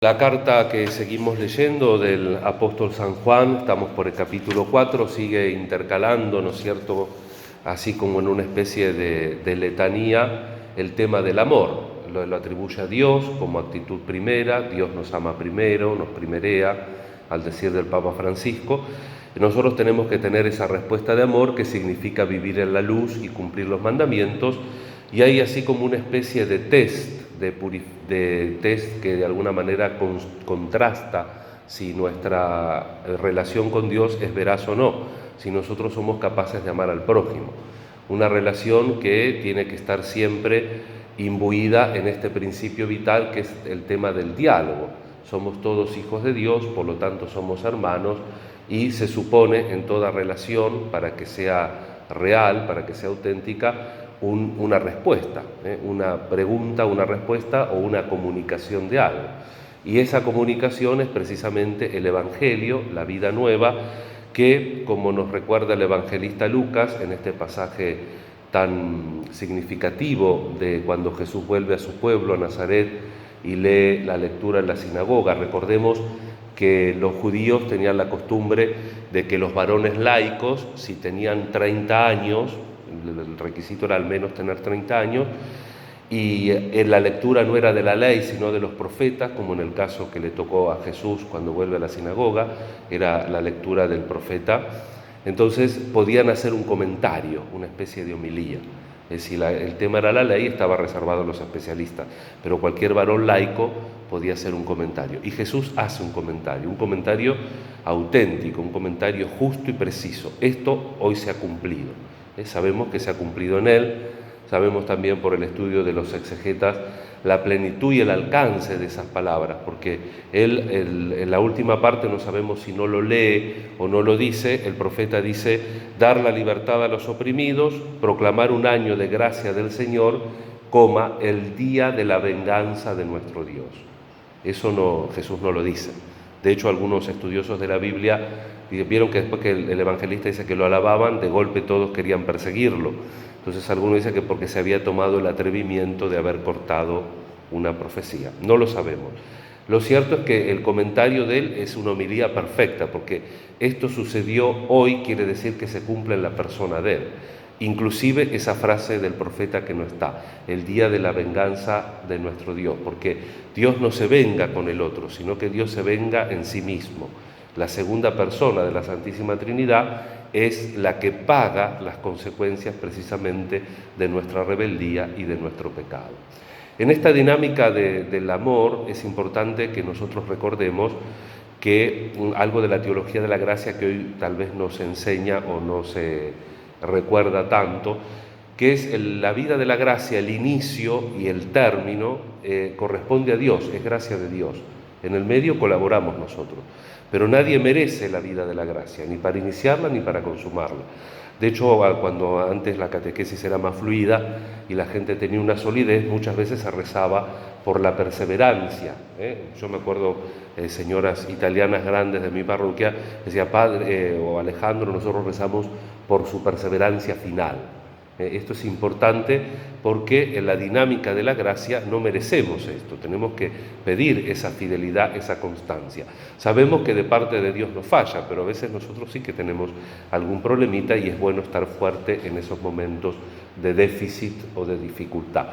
La carta que seguimos leyendo del apóstol San Juan, estamos por el capítulo 4, sigue intercalando, ¿no es cierto?, así como en una especie de letanía, el tema del amor. Lo atribuye a Dios como actitud primera, Dios nos ama primero, nos primerea, al decir del Papa Francisco. Nosotros tenemos que tener esa respuesta de amor que significa vivir en la luz y cumplir los mandamientos, y hay así como una especie de test, de test que de alguna manera contrasta si nuestra relación con Dios es veraz o no, si nosotros somos capaces de amar al prójimo. Una relación que tiene que estar siempre imbuida en este principio vital que es el tema del diálogo. Somos todos hijos de Dios, por lo tanto somos hermanos, y se supone en toda relación, para que sea real, para que sea auténtica, una respuesta, una pregunta, una respuesta o una comunicación de algo. Y esa comunicación es precisamente el Evangelio, la vida nueva, que, como nos recuerda el evangelista Lucas en este pasaje tan significativo de cuando Jesús vuelve a su pueblo, a Nazaret, y lee la lectura en la sinagoga. Recordemos que los judíos tenían la costumbre de que los varones laicos, si tenían 30 años, el requisito era al menos tener 30 años, y en la lectura no era de la ley, sino de los profetas, como en el caso que le tocó a Jesús cuando vuelve a la sinagoga, era la lectura del profeta. Entonces podían hacer un comentario, una especie de homilía. Es decir, el tema era la ley, estaba reservado a los especialistas, pero cualquier varón laico podía hacer un comentario. Y Jesús hace un comentario auténtico, un comentario justo y preciso. Esto hoy se ha cumplido. Sabemos que se ha cumplido en él, sabemos también por el estudio de los exegetas la plenitud y el alcance de esas palabras, porque él en la última parte no sabemos si no lo lee o no lo dice. El profeta dice: dar la libertad a los oprimidos, proclamar un año de gracia del Señor, el día de la venganza de nuestro Dios. Eso no, Jesús no lo dice. De hecho, algunos estudiosos de la Biblia vieron que después que el evangelista dice que lo alababan, de golpe todos querían perseguirlo. Entonces algunos dicen que porque se había tomado el atrevimiento de haber cortado una profecía. No lo sabemos. Lo cierto es que el comentario de él es una homilía perfecta, porque esto sucedió hoy, quiere decir que se cumple en la persona de él. Inclusive esa frase del profeta que no está, el día de la venganza de nuestro Dios, porque Dios no se venga con el otro, sino que Dios se venga en sí mismo. La segunda persona de la Santísima Trinidad es la que paga las consecuencias precisamente de nuestra rebeldía y de nuestro pecado. En esta dinámica del amor es importante que nosotros recordemos que algo de la teología de la gracia que hoy tal vez no se enseña o no se recuerda tanto, que es la vida de la gracia, el inicio y el término corresponde a Dios, es gracia de Dios. En el medio colaboramos nosotros, pero nadie merece la vida de la gracia, ni para iniciarla ni para consumarla. De hecho, cuando antes la catequesis era más fluida y la gente tenía una solidez, muchas veces se rezaba por la perseverancia. Yo me acuerdo, señoras italianas grandes de mi parroquia, decía: Padre o Alejandro, nosotros rezamos por su perseverancia final. Esto es importante porque en la dinámica de la gracia no merecemos esto, tenemos que pedir esa fidelidad, esa constancia. Sabemos que de parte de Dios no falla, pero a veces nosotros sí que tenemos algún problemita y es bueno estar fuerte en esos momentos de déficit o de dificultad.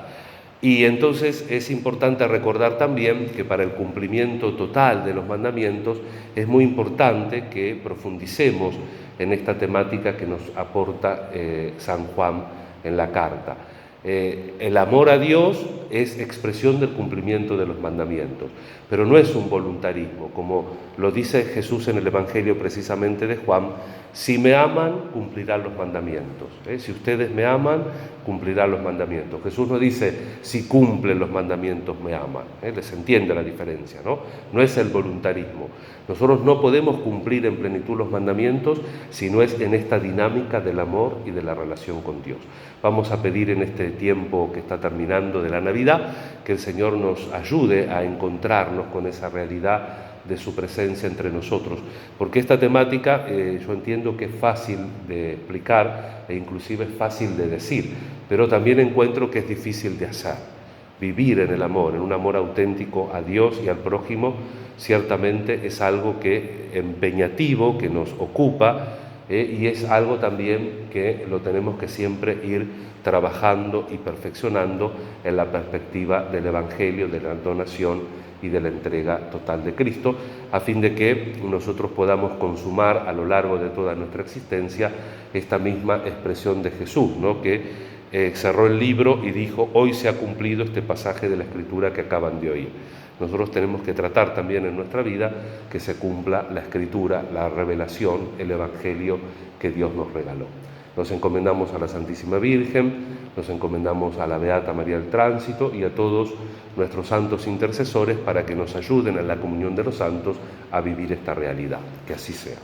Y entonces es importante recordar también que para el cumplimiento total de los mandamientos es muy importante que profundicemos en esta temática que nos aporta San Juan en la carta. El amor a Dios es expresión del cumplimiento de los mandamientos, pero no es un voluntarismo, como lo dice Jesús en el Evangelio precisamente de Juan: si me aman, cumplirán los mandamientos. Si ustedes me aman, cumplirán los mandamientos. Jesús no dice: si cumplen los mandamientos, me aman. Les entiende la diferencia, ¿no? No es el voluntarismo. Nosotros no podemos cumplir en plenitud los mandamientos si no es en esta dinámica del amor y de la relación con Dios. Vamos a pedir en este tiempo que está terminando de la Navidad que el Señor nos ayude a encontrarnos con esa realidad de su presencia entre nosotros, porque esta temática yo entiendo que es fácil de explicar e inclusive es fácil de decir, pero también encuentro que es difícil de hacer. vivir en el amor, en un amor auténtico a Dios y al prójimo, ciertamente es algo que empeñativo, que nos ocupa, y es algo también que lo tenemos que siempre ir trabajando y perfeccionando en la perspectiva del Evangelio, de la donación y de la entrega total de Cristo, a fin de que nosotros podamos consumar a lo largo de toda nuestra existencia esta misma expresión de Jesús, ¿no? Que cerró el libro y dijo: hoy se ha cumplido este pasaje de la Escritura que acaban de oír. Nosotros tenemos que tratar también en nuestra vida que se cumpla la Escritura, la revelación, el Evangelio que Dios nos regaló. Nos encomendamos a la Santísima Virgen, nos encomendamos a la Beata María del Tránsito y a todos nuestros santos intercesores para que nos ayuden en la comunión de los santos a vivir esta realidad. Que así sea.